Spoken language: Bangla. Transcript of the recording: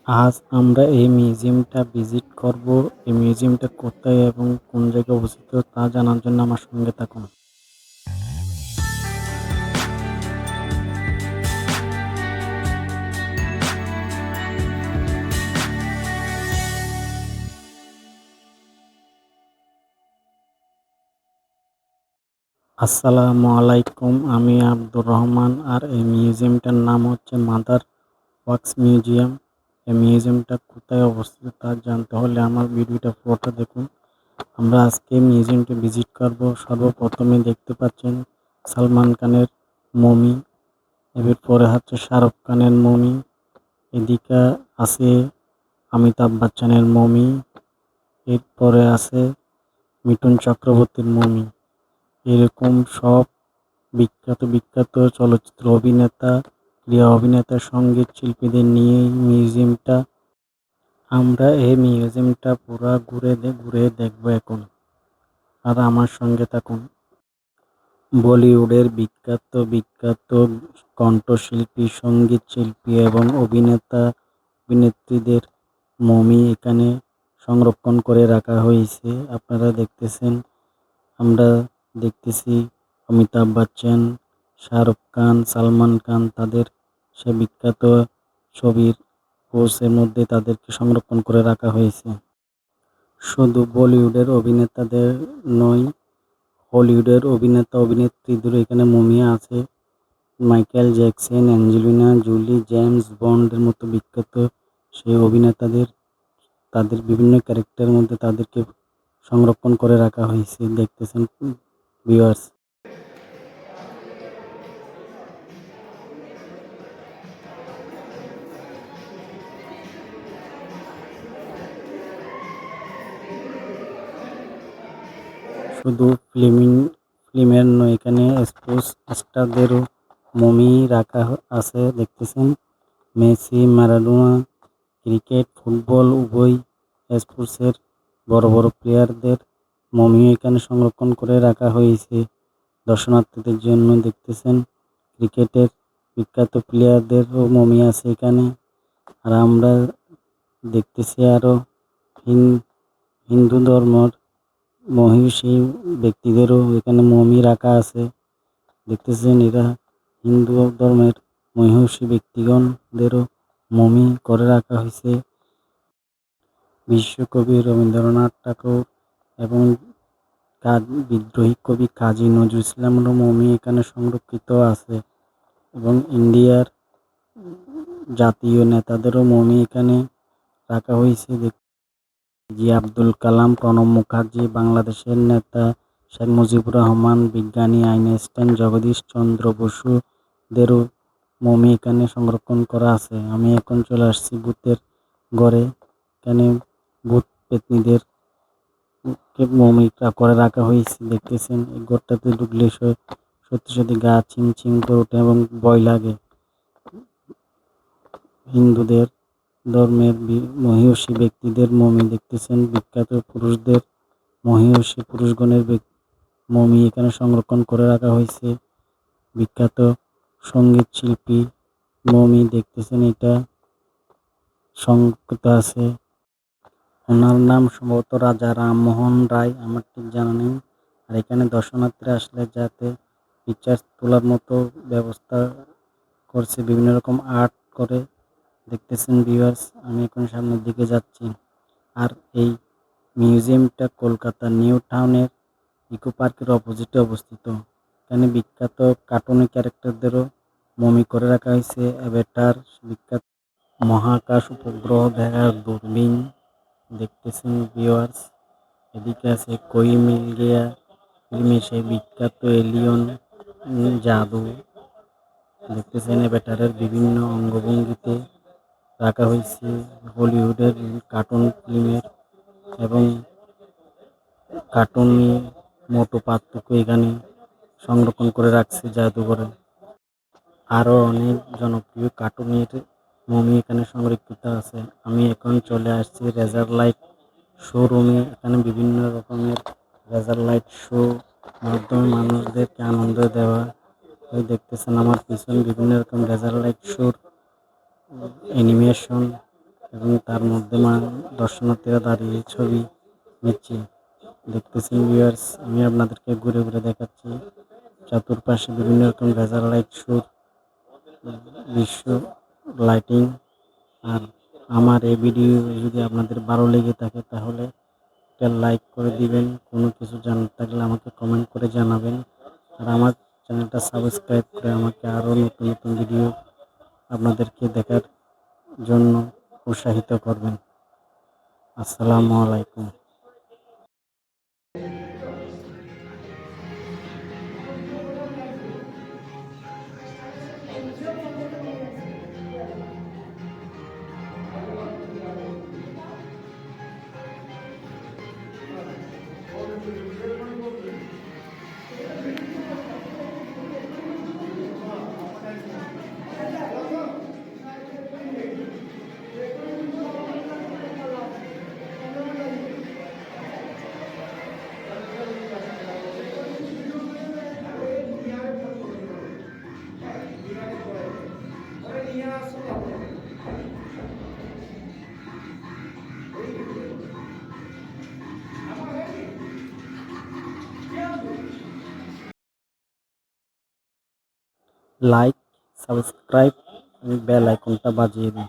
আজ আমরা এই মিউজিয়ামটা ভিজিট করব। এই মিউজিয়ামটা কোথায় এবং কোন জায়গায় অবস্থিত তা জানার জন্য আমার সঙ্গে থাকুন। আসসালামু আলাইকুম, আমি আব্দুর রহমান। আর এই মিউজিয়ামটার নাম হচ্ছে মাদার ওয়াক্স মিউজিয়াম। এই মিউজিয়ামটা কোথায় অবস্থিত তা জানতে হলে আমার ভিডিওটা পুরোটা দেখুন। আমরা আজকে মিউজিয়ামটি ভিজিট করব। সর্বপ্রথমে দেখতে পাচ্ছেন সালমান খানের মমি, এরপরে হচ্ছে শাহরুখ খানের মমি, এদিকে আছে অমিতাভ বচ্চনের মমি, এরপরে আছে মিঠুন চক্রবর্তীর মমি। এরকম সব বিখ্যাত বিখ্যাত চলচ্চিত্র অভিনেতা, ক্রীড়া অভিনেতা, সঙ্গীত শিল্পীদের নিয়ে এই মিউজিয়ামটা। আমরা এই মিউজিয়ামটা পুরা ঘুরে দেখবো এখন। আর আমার সঙ্গে থাকুন। বলিউডের বিখ্যাত বিখ্যাত কণ্ঠশিল্পী, সঙ্গীত শিল্পী এবং অভিনেতা অভিনেত্রীদের মমি এখানে সংরক্ষণ করে রাখা হয়েছে। আপনারা দেখতেছেন, আমরা দেখতেছি অমিতাভ বচ্চন, শাহরুখ খান, সালমান খান, তাদের সে বিখ্যাত ছবির পোস্টের মধ্যে তাদেরকে সংরক্ষণ করে রাখা হয়েছে। শুধু বলিউডের অভিনেতাদের নয়, হলিউডের অভিনেতা অভিনেত্রীদেরও এখানে মমি আছে। Michael Jackson, Angelina Jolie, James বন্ডের মতো বিখ্যাত সেই অভিনেতাদের তাদের বিভিন্ন ক্যারেক্টারের মধ্যে তাদেরকে সংরক্ষণ করে রাখা হয়েছে। দেখতেছেন ভিউয়ার্স। শুধু ফিল্মের নয়, এখানে স্পোর্টস স্টারদেরও মমি রাখা আছে। দেখতেছেন মেসি, ম্যারাডোনা, ক্রিকেট, ফুটবল উভয় স্পোর্টসের বড় বড় প্লেয়ারদের মমিও এখানে সংরক্ষণ করে রাখা হয়েছে দর্শনার্থীদের জন্য। দেখতেছেন ক্রিকেটের বিখ্যাত প্লেয়ারদেরও মমি আছে এখানে। আর আমরা দেখতেছি আরও হিন্দু ধর্মর মহিষী ব্যক্তিদেরও এখানে মমি রাখা আছে। দেখতেছেন এরা হিন্দু ধর্মের মহিষী ব্যক্তিগণদেরও মমি করে রাখা হয়েছে। বিশ্বকবি রবীন্দ্রনাথ ঠাকুর এবং বিদ্রোহী কবি কাজী নজরুল ইসলামেরও মমি এখানে সংরক্ষিত আছে। এবং ইন্ডিয়ার জাতীয় নেতাদেরও মমি এখানে রাখা হয়েছে। জি আব্দুল কালাম, প্রণব মুখার্জি, বাংলাদেশের নেতা শেখ মুজিবুর রহমান, বিজ্ঞানী আইনস্টাইন, জগদীশ চন্দ্র বসুদেরও মমি এখানে সংরক্ষণ করা আছে। আমি এখন চলে আসছি ভূতের ঘরে। এখানে ভূত পেতনিদের মমিটা করে রাখা হয়েছে। দেখতেছেন এই ঘরটাতে ঢুকলে সত্যি সত্যি গা চিম চিম করে ওঠে এবং ভয় লাগে। হিন্দুদের ধর্মের মহিষী ব্যক্তিদের মমি দেখতেছেন, বিখ্যাত পুরুষদের মহিষী পুরুষগণের মমি এখানে সংরক্ষণ করে রাখা হয়েছে। বিখ্যাত সঙ্গীত শিল্পী মমি দেখতেছেন, এটা সংরক্ষিত আছে। ওনার নাম সম্ভবত রাজা রামমোহন রায়, আমার ঠিক জানা নেই। আর এখানে দর্শনার্থীরা আসলে যাতে পিকচার তোলার মতো ব্যবস্থা করছে, বিভিন্ন রকম আর্ট করে। দেখতেছেন ভিউয়ার্স, আমি এখন সামনের দিকে যাচ্ছি। আর এই মিউজিয়ামটা কলকাতা নিউ টাউনের ইকো পার্কের অপোজিটে অবস্থিত। এখানে বিখ্যাত কার্টুনের ক্যারেক্টারদেরও মমি করে রাখা হয়েছে। অ্যাভাটার, বিখ্যাত মহাকাশ উপগ্রহ দেখার দূরবীন। দেখতেছেন ভিউয়ার্স, এদিকে আছে কই মিল গিয়া ফিল্মে সেই বিখ্যাত এলিয়ন জাদু। দেখতেছেন অ্যাভাটারের বিভিন্ন অঙ্গভঙ্গিতে রাখা হয়েছে হলিউডের কার্টুন ফিল্মের এবং কার্টুন মোটো পার্থক্য এখানে সংরক্ষণ করে রাখছে জাদুঘরে। আরও অনেক জনপ্রিয় কার্টুনের মমি এখানে সংরক্ষিত আছে। আমি এখন চলে আসছি রেজার লাইট শোরুমে। এখানে বিভিন্ন রকমের রেজার লাইট শো মাধ্যমে মানুষদেরকে আনন্দ দেওয়া। দেখতেছেন আমার পিছনে বিভিন্ন রকম রেজার লাইট শোর অ্যানিমেশন এবং তার মধ্যে দর্শনার্থীরা দাঁড়িয়ে ছবি নিচ্ছে। দেখতেছেন ভিউয়ার্স, আমি আপনাদেরকে ঘুরে ঘুরে দেখাচ্ছি। চতুর্পাশে বিভিন্ন রকম লেজার লাইট শো, দৃশ্য, লাইটিং। আর আমার এই ভিডিও যদি আপনাদের ভালো লেগে থাকে তাহলে একটা লাইক করে দিবেন। কোনো কিছু জানার থাকলে আমাকে কমেন্ট করে জানাবেন। আর আমার চ্যানেলটা সাবস্ক্রাইব করে আমাকে আরও নতুন নতুন ভিডিও আপনাদেরকে দেখার জন্য উৎসাহিত করবেন। আসসালামু আলাইকুম। লাইক, সাবস্ক্রাইব এবং বেল আইকনটা বাজিয়ে দিন।